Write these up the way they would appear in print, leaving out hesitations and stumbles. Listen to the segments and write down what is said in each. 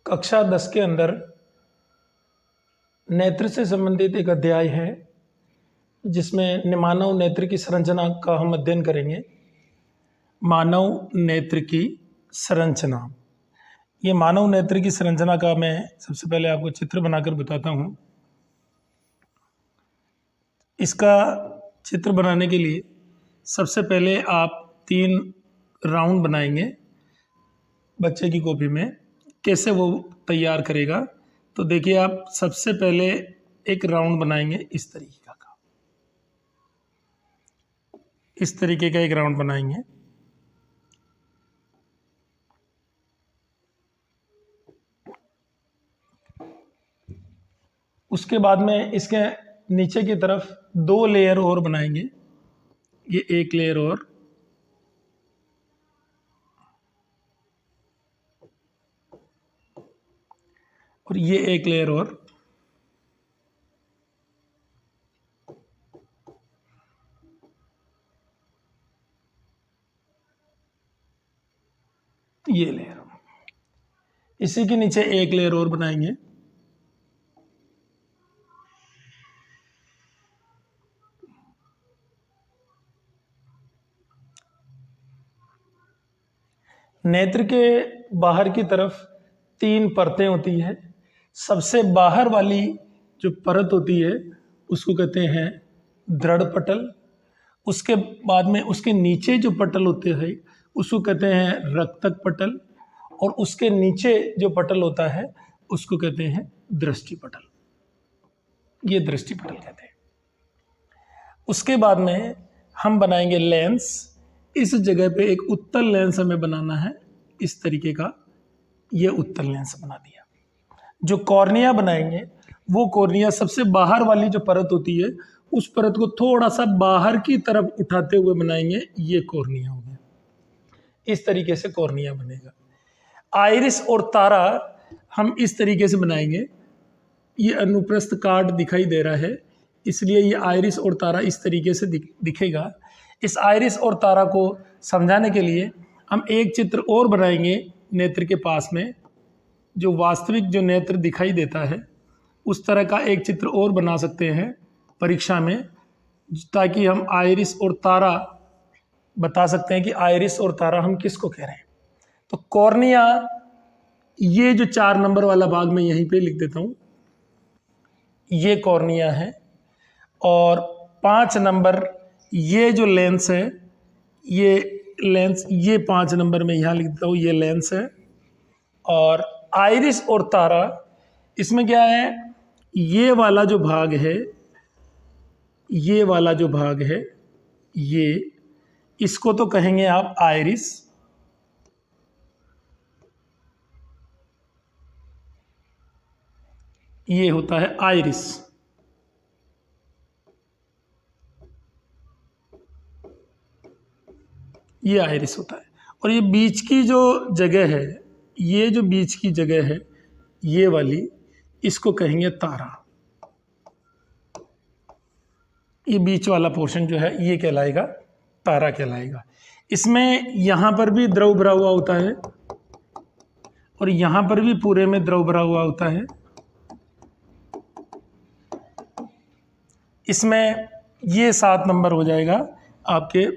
कक्षा 10 के अंदर नेत्र से संबंधित एक अध्याय है जिसमें मानव नेत्र की संरचना का हम अध्ययन करेंगे। मानव नेत्र की संरचना, ये मानव नेत्र की संरचना का मैं सबसे पहले आपको चित्र बनाकर बताता हूँ। इसका चित्र बनाने के लिए सबसे पहले आप 3 राउंड बनाएंगे बच्चे की कॉपी में। कैसे वो तैयार करेगा, तो देखिए आप सबसे पहले एक राउंड बनाएंगे इस तरीके का एक राउंड बनाएंगे। उसके बाद में इसके नीचे की तरफ 2 लेयर और बनाएंगे। ये एक लेयर और ये एक लेयर और। ये लेयर, इसी के नीचे एक लेयर और बनाएंगे। नेत्र के बाहर की तरफ 3 परतें होती है। सबसे बाहर वाली जो परत होती है उसको कहते हैं दृढ़ पटल। उसके बाद में उसके नीचे जो पटल होते हैं उसको कहते हैं रक्तक पटल, और उसके नीचे जो पटल होता है उसको कहते हैं दृष्टि पटल। ये दृष्टि पटल कहते हैं। उसके बाद में हम बनाएंगे लेंस। इस जगह पे एक उत्तल लेंस हमें बनाना है, इस तरीके का। ये उत्तल लेंस बना दिया। जो कॉर्निया बनाएंगे वो कॉर्निया सबसे बाहर वाली जो परत होती है उस परत को थोड़ा सा बाहर की तरफ उठाते हुए बनाएंगे। ये कॉर्निया हो गया। इस तरीके से कॉर्निया बनेगा। आइरिस और तारा हम इस तरीके से बनाएंगे। ये अनुप्रस्थ काट दिखाई दे रहा है, इसलिए ये आइरिस और तारा इस तरीके से दिखेगा। इस आइरिस और तारा को समझाने के लिए हम एक चित्र और बनाएंगे नेत्र के पास में, जो वास्तविक जो नेत्र दिखाई देता है उस तरह का एक चित्र और बना सकते हैं परीक्षा में, ताकि हम आइरिस और तारा बता सकते हैं कि आइरिस और तारा हम किसको कह रहे हैं। तो कॉर्निया, ये जो 4 नंबर वाला भाग मैं यहीं पे लिख देता हूँ, ये कॉर्निया है। और 5 नंबर ये जो लेंस है, ये लेंस, ये 5 नंबर में यहाँ लिख देता हूँ, ये लेंस है। और आइरिस और तारा, इसमें क्या है, ये वाला जो भाग है, ये वाला जो भाग है, ये, इसको तो कहेंगे आप आइरिस। ये होता है आइरिस। ये आइरिस होता है। और ये बीच की जो जगह है, ये जो बीच की जगह है, ये वाली, इसको कहेंगे तारा। ये बीच वाला पोर्शन जो है ये कहलाएगा तारा कहलाएगा। इसमें यहाँ पर भी द्रव भरा हुआ होता है और यहाँ पर भी पूरे में द्रव भरा हुआ होता है। इसमें ये 7 नंबर हो जाएगा आपके।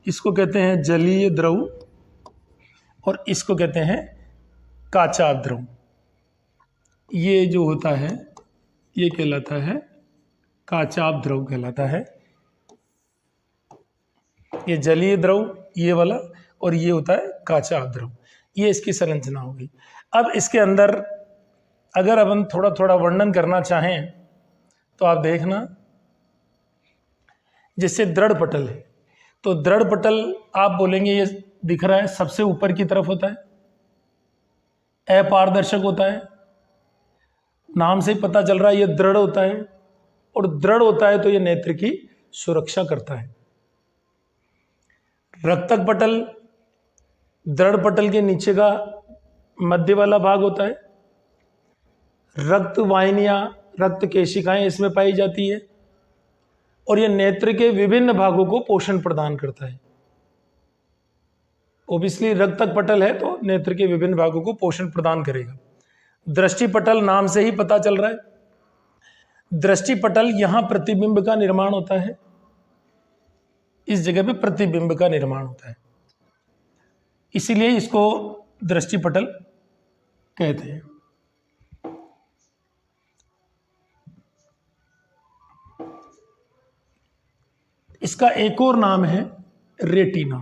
इसको कहते हैं जलीय द्रव और इसको कहते हैं काचा द्रव। ये जो होता है ये कहलाता है काचाभ द्रव कहलाता है। ये जलीय द्रव ये वाला, और ये होता है काचाभ द्रव। ये इसकी संरचना होगी। अब इसके अंदर अगर अब हम थोड़ा थोड़ा वर्णन करना चाहें तो आप देखना, जैसे दृढ़ पटल है, तो दृढ़ पटल आप बोलेंगे ये दिख रहा है सबसे ऊपर की तरफ होता है, अपारदर्शक होता है, नाम से ही पता चल रहा है ये दृढ़ होता है। और दृढ़ होता है तो ये नेत्र की सुरक्षा करता है। रक्तक पटल, दृढ़ पटल के नीचे का मध्य वाला भाग होता है। रक्त वाहिनियां, रक्त केशिकाएं इसमें पाई जाती है और ये नेत्र के विभिन्न भागों को पोषण प्रदान करता है। ओबियसली रक्तक पटल है तो नेत्र के विभिन्न भागों को पोषण प्रदान करेगा। दृष्टि पटल नाम से ही पता चल रहा है। दृष्टि पटल यहां प्रतिबिंब का निर्माण होता है, इस जगह पे प्रतिबिंब का निर्माण होता है, इसीलिए इसको दृष्टि पटल कहते हैं। इसका एक और नाम है रेटिना।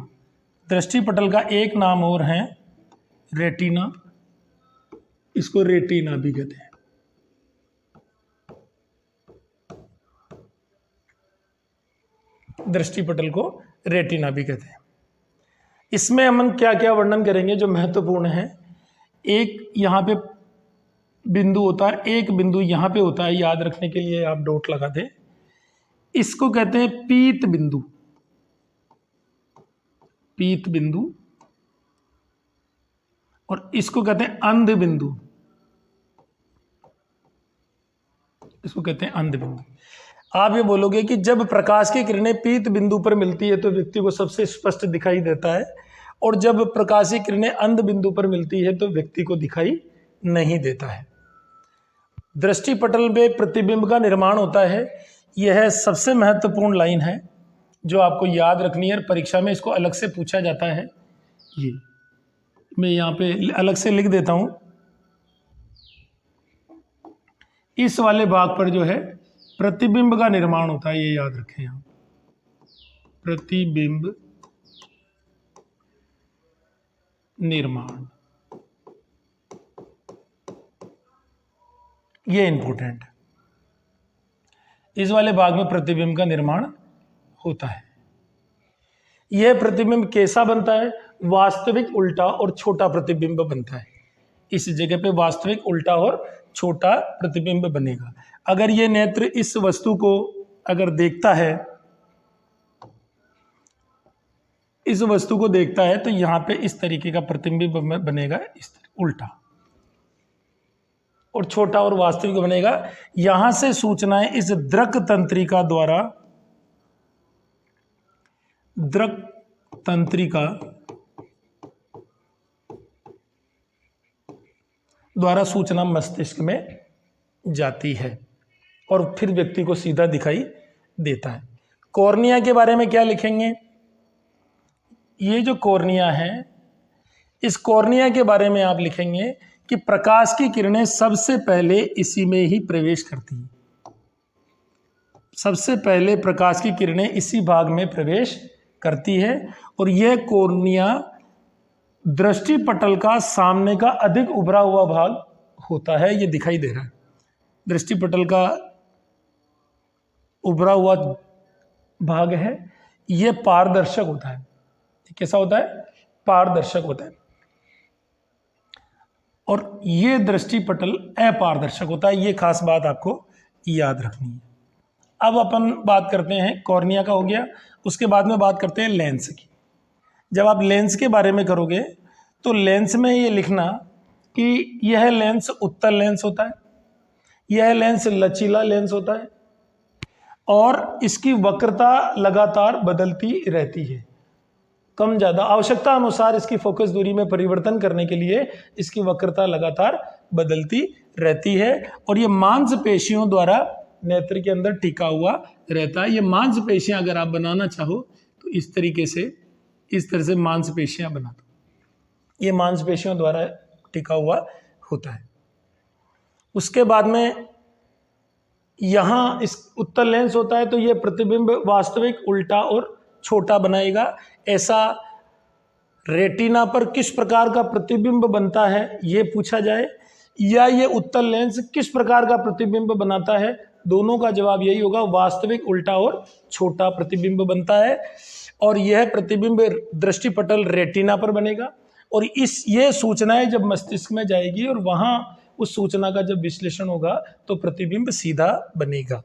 दृष्टि पटल का एक नाम और है रेटिना, इसको रेटिना भी कहते हैं। दृष्टि पटल को रेटिना भी कहते हैं। इसमें हम क्या क्या वर्णन करेंगे जो महत्वपूर्ण है। एक यहां पे बिंदु होता है, एक बिंदु यहां पे होता है, याद रखने के लिए आप डॉट लगा दें। इसको कहते हैं पीत बिंदु, पीत बिंदु, और इसको कहते हैं अंध बिंदु, इसको कहते हैं अंध बिंदु। आप ये बोलोगे कि जब प्रकाश की किरणें पीत बिंदु पर मिलती है तो व्यक्ति को सबसे स्पष्ट दिखाई देता है, और जब प्रकाश की किरणें अंध बिंदु पर मिलती है तो व्यक्ति को दिखाई नहीं देता है। दृष्टि पटल में प्रतिबिंब का निर्माण होता है, यह सबसे महत्वपूर्ण लाइन है जो आपको याद रखनी है। परीक्षा में इसको अलग से पूछा जाता है। ये मैं यहाँ पे अलग से लिख देता हूं। इस वाले भाग पर जो है प्रतिबिंब का निर्माण होता है, ये याद रखें आप। प्रतिबिंब निर्माण, ये इंपॉर्टेंट है। इस वाले भाग में प्रतिबिंब का निर्माण होता है। यह प्रतिबिंब कैसा बनता है? वास्तविक उल्टा और छोटा प्रतिबिंब बनता है। इस जगह पे वास्तविक उल्टा और छोटा प्रतिबिंब बनेगा। अगर ये नेत्र इस वस्तु को अगर देखता है, इस वस्तु को देखता है तो यहां पे इस तरीके का प्रतिबिंब बनेगा, इस उल्टा, और छोटा और वास्तविक बनेगा। यहां से सूचनाएं इस दृक तंत्रिका द्वारा सूचना मस्तिष्क में जाती है और फिर व्यक्ति को सीधा दिखाई देता है। कॉर्निया के बारे में क्या लिखेंगे? ये जो कॉर्निया है, इस कॉर्निया के बारे में आप लिखेंगे कि प्रकाश की किरणें सबसे पहले इसी में ही प्रवेश करती हैं। सबसे पहले प्रकाश की किरणें इसी भाग में प्रवेश करती है, और यह कॉर्निया दृष्टि पटल का सामने का अधिक उभरा हुआ भाग होता है। ये दिखाई दे रहा है, दृष्टि पटल का उभरा हुआ भाग है, यह पारदर्शक होता है। कैसा होता है? पारदर्शक होता है। और ये दृष्टि पटल अपारदर्शक होता है। ये खास बात आपको याद रखनी है। अब अपन बात करते हैं, कॉर्निया का हो गया, उसके बाद में बात करते हैं लेंस की। जब आप लेंस के बारे में करोगे तो लेंस में ये लिखना कि यह लेंस उत्तल लेंस होता है, यह लेंस लचीला लेंस होता है, और इसकी वक्रता लगातार बदलती रहती है। कम ज़्यादा आवश्यकता अनुसार इसकी फोकस दूरी में परिवर्तन करने के लिए इसकी वक्रता लगातार बदलती रहती है, और ये मांसपेशियों द्वारा नेत्र के अंदर टिका हुआ रहता है। ये मांसपेशियां अगर आप बनाना चाहो तो इस तरीके से, इस तरह से मांसपेशियां बना दो। ये मांसपेशियों द्वारा टिका हुआ होता है। उसके बाद में यहाँ इस उत्तल लेंस होता है, तो ये प्रतिबिंब वास्तविक उल्टा और छोटा बनाएगा। ऐसा रेटिना पर किस प्रकार का प्रतिबिंब बनता है ये पूछा जाए, या ये उत्तल लेंस किस प्रकार का प्रतिबिंब बनाता है, दोनों का जवाब यही होगा, वास्तविक उल्टा और छोटा प्रतिबिंब बनता है। और यह प्रतिबिंब दृष्टिपटल रेटिना पर बनेगा, और ये सूचनाएं जब मस्तिष्क में जाएगी और वहां उस सूचना का जब विश्लेषण होगा तो प्रतिबिंब सीधा बनेगा।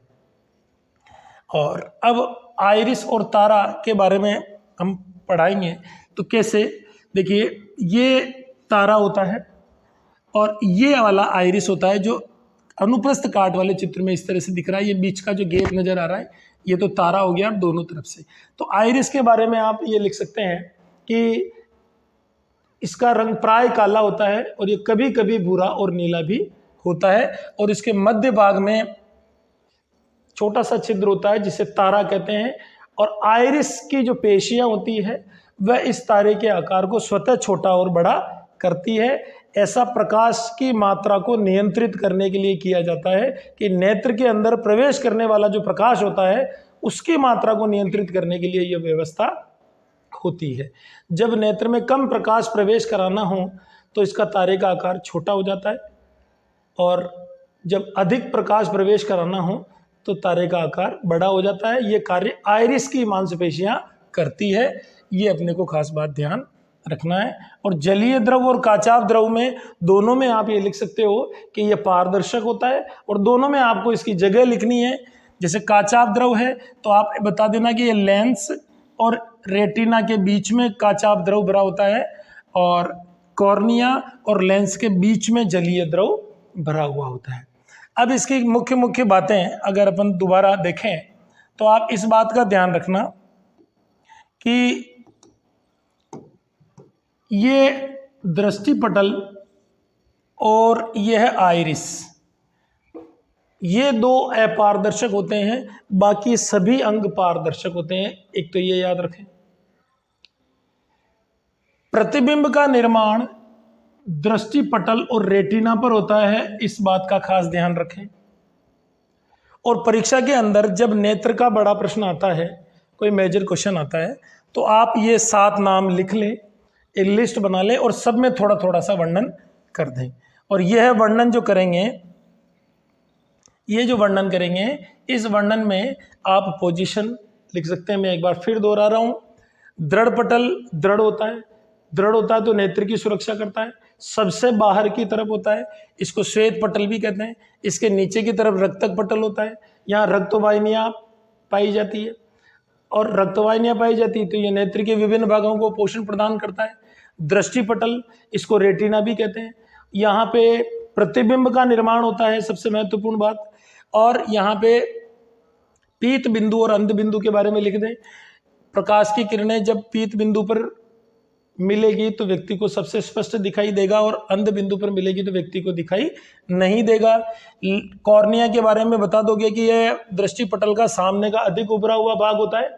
और अब आइरिस और तारा के बारे में हम पढ़ाएंगे। तो कैसे, देखिए ये तारा होता है और ये वाला आइरिस होता है, जो अनुप्रस्थ काट वाले चित्र में इस तरह से दिख रहा है। ये बीच का जो गैप नजर आ रहा है, ये तो तारा हो गया दोनों तरफ से। तो आइरिस के बारे में आप ये लिख सकते हैं कि इसका रंग प्राय काला होता है और ये कभी कभी भूरा और नीला भी होता है, और इसके मध्य भाग में छोटा सा छिद्र होता है जिसे तारा कहते हैं, और आइरिस की जो पेशियां होती है वह इस तारे के आकार को स्वतः छोटा और बड़ा करती है। ऐसा प्रकाश की मात्रा को नियंत्रित करने के लिए किया जाता है कि नेत्र के अंदर प्रवेश करने वाला जो प्रकाश होता है उसकी मात्रा को नियंत्रित करने के लिए यह व्यवस्था होती है। जब नेत्र में कम प्रकाश प्रवेश कराना हो तो इसका तारे का आकार छोटा हो जाता है, और जब अधिक प्रकाश प्रवेश कराना हो तो तारे का आकार बड़ा हो जाता है। ये कार्य आइरिस की मांसपेशियां करती है, ये अपने को खास बात ध्यान रखना है। और जलीय द्रव और काचाभ द्रव में दोनों में आप ये लिख सकते हो कि यह पारदर्शक होता है, और दोनों में आपको इसकी जगह लिखनी है। जैसे काचाभ द्रव है तो आप बता देना कि ये लेंस और रेटिना के बीच में काचाभ द्रव भरा होता है, और कॉर्निया और लेंस के बीच में जलीय द्रव भरा हुआ होता है। अब इसकी मुख्य मुख्य बातें अगर अपन दोबारा देखें तो आप इस बात का ध्यान रखना कि ये दृष्टिपटल और यह आइरिस, ये दो अपारदर्शक होते हैं, बाकी सभी अंग पारदर्शक होते हैं। एक तो ये याद रखें, प्रतिबिंब का निर्माण दृष्टिपटल और रेटिना पर होता है, इस बात का खास ध्यान रखें। और परीक्षा के अंदर जब नेत्र का बड़ा प्रश्न आता है, कोई मेजर क्वेश्चन आता है, तो आप ये 7 नाम लिख लें, एक लिस्ट बना लें और सब में थोड़ा थोड़ा सा वर्णन कर दें। और यह वर्णन जो करेंगे, ये जो वर्णन करेंगे, इस वर्णन में आप पोजीशन लिख सकते हैं। मैं एक बार फिर दोहरा रहा हूँ, दृढ़ पटल दृढ़ होता है, दृढ़ होता है तो नेत्र की सुरक्षा करता है, सबसे बाहर की तरफ होता है, इसको श्वेत पटल भी कहते हैं। इसके नीचे की तरफ रक्तक पटल होता है, यहाँ रक्तवाहिनियाँ पाई जाती है, और रक्तवाहिनियाँ पाई जाती है तो ये नेत्र के विभिन्न भागों को पोषण प्रदान करता है। दृष्टि पटल, इसको रेटिना भी कहते हैं। यहाँ पे प्रतिबिंब का निर्माण होता है, सबसे महत्वपूर्ण बात। और यहाँ पे पीत बिंदु और अंध बिंदु के बारे में लिख दें। प्रकाश की किरणें जब पीत बिंदु पर मिलेगी तो व्यक्ति को सबसे स्पष्ट दिखाई देगा, और अंध बिंदु पर मिलेगी तो व्यक्ति को दिखाई नहीं देगा। कॉर्निया के बारे में बता दोगे कि यह दृष्टि पटल का सामने का अधिक उभरा हुआ भाग होता है,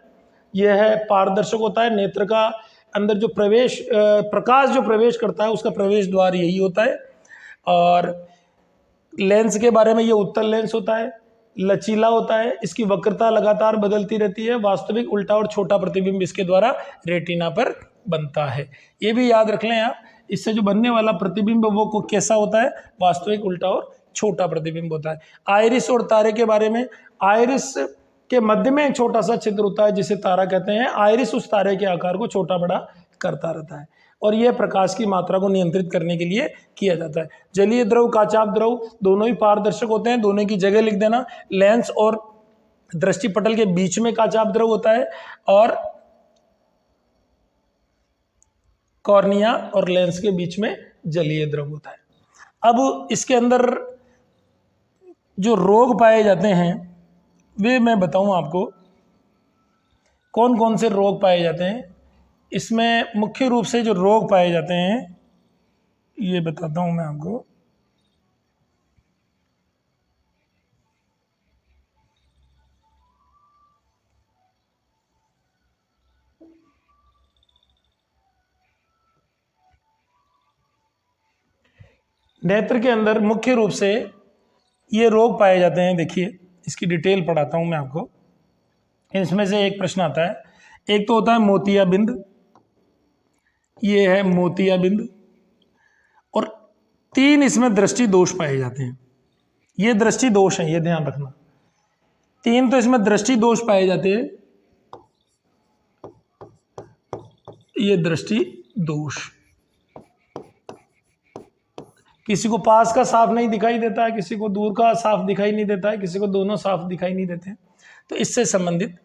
यह है पारदर्शक होता है। नेत्र का अंदर जो प्रकाश जो प्रवेश करता है उसका प्रवेश द्वार यही होता है। और लेंस के बारे में ये उत्तल लेंस होता है, लचीला होता है, इसकी वक्रता लगातार बदलती रहती है। वास्तविक उल्टा और छोटा प्रतिबिंब इसके द्वारा रेटिना पर बनता है। ये भी याद रख लें आप, इससे जो बनने वाला प्रतिबिंब वो कैसा होता है, वास्तविक उल्टा और छोटा प्रतिबिंब होता है। आइरिस और तारे के बारे में, आइरिस के मध्य में एक छोटा सा छिद्र होता है जिसे तारा कहते हैं। आइरिस उस तारे के आकार को छोटा बड़ा करता रहता है, और यह प्रकाश की मात्रा को नियंत्रित करने के लिए किया जाता है। जलीय द्रव काचाभ द्रव दोनों ही पारदर्शक होते हैं, दोनों की जगह लिख देना। लेंस और दृष्टिपटल के बीच में काचाभ द्रव होता है, और कॉर्निया और लेंस के बीच में जलीय द्रव होता है। अब इसके अंदर जो रोग पाए जाते हैं वे मैं बताऊं आपको, कौन कौन से रोग पाए जाते हैं। इसमें मुख्य रूप से जो रोग पाए जाते हैं ये बताता हूं मैं आपको। नेत्र के अंदर मुख्य रूप से ये रोग पाए जाते हैं। देखिए इसकी डिटेल पढ़ाता हूं मैं आपको। इसमें से एक प्रश्न आता है, एक तो होता है मोतियाबिंद, ये है मोतियाबिंद, और 3 इसमें दृष्टि दोष पाए जाते हैं। ये दृष्टि दोष है, ये ध्यान रखना। 3 तो इसमें दृष्टि दोष पाए जाते हैं, ये दृष्टि दोष। किसी को पास का साफ नहीं दिखाई देता है, किसी को दूर का साफ दिखाई नहीं देता है, किसी को दोनों साफ दिखाई नहीं देते हैं। तो इससे संबंधित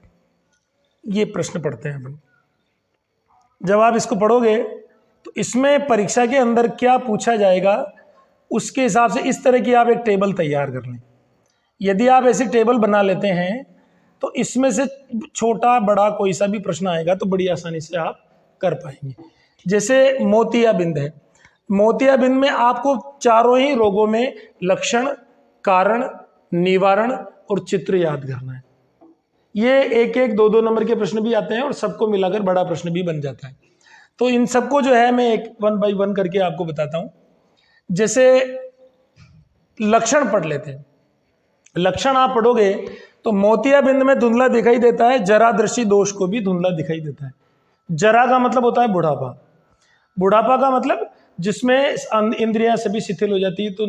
ये प्रश्न पढ़ते हैं अपन। जब आप इसको पढ़ोगे तो इसमें परीक्षा के अंदर क्या पूछा जाएगा उसके हिसाब से इस तरह की आप एक टेबल तैयार कर लें। यदि आप ऐसी टेबल बना लेते हैं तो इसमें से छोटा बड़ा कोई सा भी प्रश्न आएगा तो बड़ी आसानी से आप कर पाएंगे। जैसे मोतियाबिंद है, मोतियाबिंद में आपको चारों ही रोगों में लक्षण, कारण, निवारण और चित्र याद करना है। ये एक एक दो दो नंबर के प्रश्न भी आते हैं और सबको मिलाकर बड़ा प्रश्न भी बन जाता है। तो इन सबको जो है मैं एक 1 बाय 1 करके आपको बताता हूं। जैसे लक्षण पढ़ लेते हैं। लक्षण आप पढ़ोगे तो मोतियाबिंद में धुंधला दिखाई देता है, जरा दृष्टि दोष को भी धुंधला दिखाई देता है। जरा का मतलब होता है बुढ़ापा, बुढ़ापा का मतलब जिसमें इंद्रियां सभी शिथिल हो जाती है, तो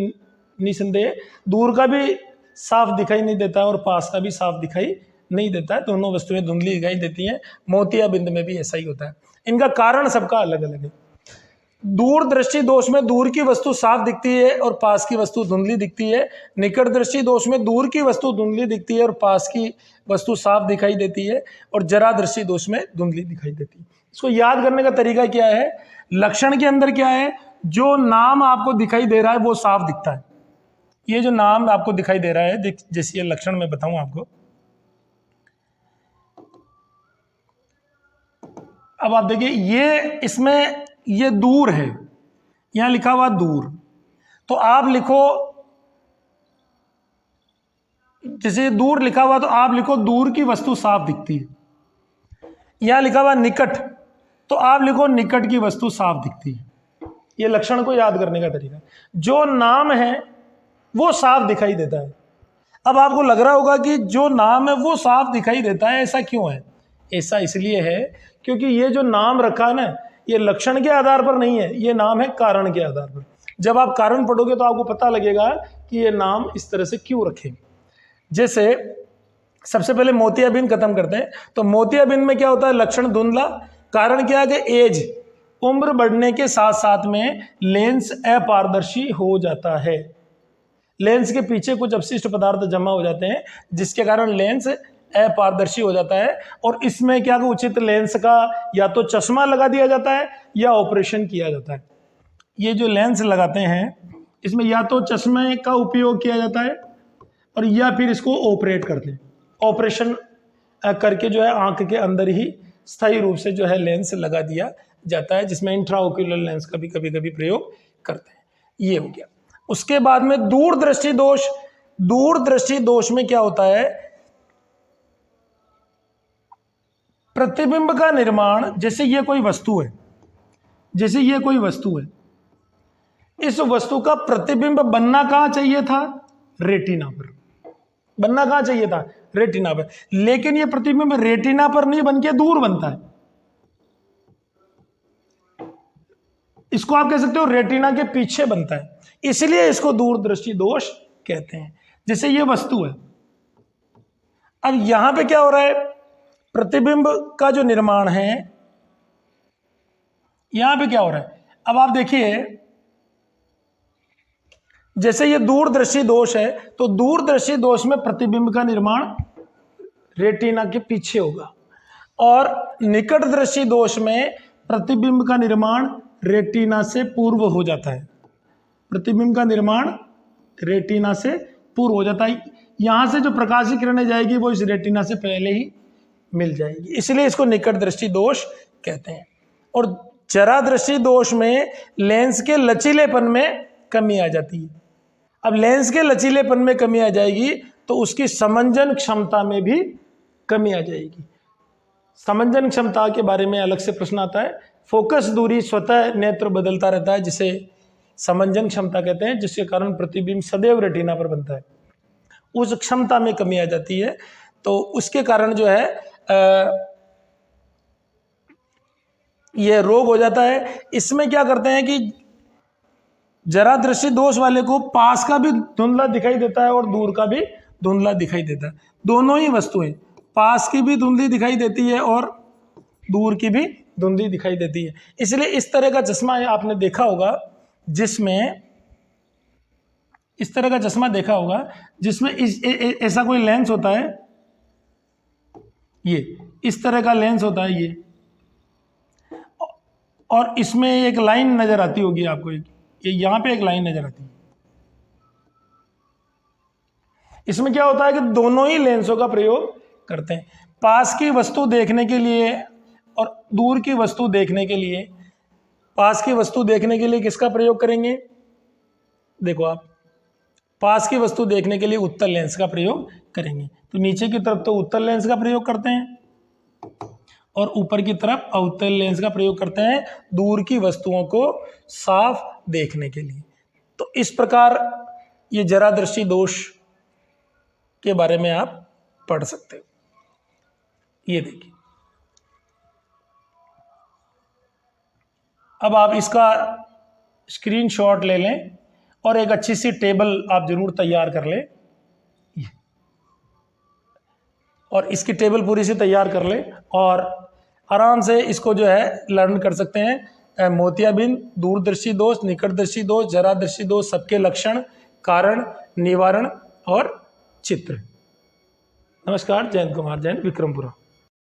निसंदेह दूर का भी साफ दिखाई नहीं देता और पास का भी साफ दिखाई नहीं देता है, दोनों वस्तुएं धुंधली दिखाई देती हैं। मोतियाबिंद में भी ऐसा ही होता है। इनका कारण सबका अलग अलग है। दूर दृष्टि दोष में दूर की वस्तु साफ दिखती है और पास की वस्तु धुंधली दिखती है। निकट दृष्टि दोष में दूर की वस्तु धुंधली दिखती है और पास की वस्तु साफ दिखाई देती है। और जरा दृष्टि दोष में धुंधली दिखाई देती है। इसको याद करने का तरीका क्या है? लक्षण के अंदर क्या है? जो नाम आपको दिखाई दे रहा है वो साफ दिखता है। ये जो नाम आपको दिखाई दे रहा है, जैसे ये लक्षण मैं बताऊं आपको। अब आप देखिए, ये इसमें ये दूर है, यहां लिखा हुआ दूर, तो आप लिखो, जैसे दूर लिखा हुआ तो आप लिखो दूर की वस्तु साफ दिखती है। यहां लिखा हुआ निकट, तो आप लिखो निकट की वस्तु साफ दिखती है। ये लक्षण को याद करने का तरीका। जो नाम है वो साफ दिखाई देता है। अब आपको लग रहा होगा कि जो नाम है वो साफ दिखाई देता है, ऐसा क्यों है? ऐसा इसलिए है क्योंकि ये जो नाम रखा है ना, ये लक्षण के आधार पर नहीं है, ये नाम है कारण के आधार पर। जब आप कारण पढ़ोगे तो आपको पता लगेगा कि ये नाम इस तरह से क्यों रखे। जैसे सबसे पहले मोतियाबिंद खत्म करते हैं। तो मोतियाबिंद में क्या होता है? लक्षण धुंधला। कारण क्या है कि एज, उम्र बढ़ने के साथ साथ में लेंस अपारदर्शी हो जाता है। लेंस के पीछे कुछ अपशिष्ट पदार्थ जमा हो जाते हैं जिसके कारण लेंस अपारदर्शी हो जाता है। और इसमें क्या उचित लेंस का या तो चश्मा लगा दिया जाता है या ऑपरेशन किया जाता है। ये जो लेंस लगाते हैं इसमें या तो चश्मे का उपयोग किया जाता है और या फिर इसको ऑपरेट करते हैं। ऑपरेशन करके जो है आंख के अंदर ही स्थायी रूप से जो है लेंस लगा दिया जाता है, जिसमें इंट्राओक्यूलर लेंस का भी कभी कभी प्रयोग करते हैं। ये हो गया। उसके बाद में दूरदृष्टि दोष। दूरदृष्टि दोष में क्या होता है? प्रतिबिंब का निर्माण, जैसे ये कोई वस्तु है, जैसे ये कोई वस्तु है, इस वस्तु का प्रतिबिंब बनना कहां चाहिए था? रेटिना पर। बनना कहां चाहिए था? रेटिना पर। लेकिन ये प्रतिबिंब रेटिना पर नहीं बन के दूर बनता है। इसको आप कह सकते हो रेटिना के पीछे बनता है, इसलिए इसको दूरदृष्टि दोष कहते हैं। जैसे ये वस्तु है, अब यहां पे क्या हो रहा है? प्रतिबिंब का जो निर्माण है, यहां पे क्या हो रहा है? अब आप देखिए, जैसे ये दूरदृष्टि दोष है तो दूरदृष्टि दोष में प्रतिबिंब का निर्माण रेटिना के पीछे होगा और निकट दृष्टि दोष में प्रतिबिंब का निर्माण रेटिना से पूर्व हो जाता है। प्रतिबिंब का निर्माण रेटिना से पूर्व हो जाता है। यहां से जो प्रकाश की किरणें जाएगी वो इस रेटिना से पहले ही मिल जाएगी, इसलिए इसको निकट दृष्टि दोष कहते हैं। और जरा दृष्टि दोष में लेंस के लचीलेपन में कमी आ जाती है। अब लेंस के लचीलेपन में कमी आ जाएगी तो उसकी समंजन क्षमता में भी कमी आ जाएगी। समंजन क्षमता के बारे में अलग से प्रश्न आता है। फोकस दूरी स्वतः नेत्र बदलता रहता है, जिसे समंजन क्षमता कहते हैं, जिसके कारण प्रतिबिंब सदैव रेटिना पर बनता है। उस क्षमता में कमी आ जाती है तो उसके कारण जो है ये रोग हो जाता है। इसमें क्या करते हैं कि जरा दृष्टि दोष वाले को पास का भी धुंधला दिखाई देता है और दूर का भी धुंधला दिखाई देता है। दोनों ही वस्तुएं, पास की भी धुंधली दिखाई देती है और दूर की भी धुंधली दिखाई देती है। इसलिए इस तरह का चश्मा आपने देखा होगा, जिसमें इस तरह का चश्मा देखा होगा जिसमें ऐसा कोई लेंस होता है, ये इस तरह का लेंस होता है ये, और इसमें एक लाइन नजर आती होगी आपको, ये यहां पे एक लाइन नजर आती है। इसमें क्या होता है कि दोनों ही लेंसों का प्रयोग करते हैं। पास की वस्तु देखने के लिए और दूर की वस्तु देखने के लिए पास की वस्तु देखने के लिए किसका प्रयोग करेंगे? देखो आप, पास की वस्तु देखने के लिए उत्तल लेंस का प्रयोग करेंगे। तो नीचे की तरफ तो उत्तल लेंस का प्रयोग करते हैं और ऊपर की तरफ अवतल लेंस का प्रयोग करते हैं दूर की वस्तुओं को साफ देखने के लिए। तो इस प्रकार ये जरा दृष्टि दोष के बारे में आप पढ़ सकते हो। ये देखिए, अब आप इसका स्क्रीनशॉट ले लें और एक अच्छी सी टेबल आप जरूर तैयार कर लें, और इसकी टेबल पूरी सी तैयार कर लें और आराम से इसको जो है लर्न कर सकते हैं। मोतियाबिंद, दूरदर्शी दोष, निकटदर्शी दोष, जरा दृष्टि दोष, सबके लक्षण, कारण, निवारण और चित्र। नमस्कार, जयंत कुमार जैन, विक्रमपुरा।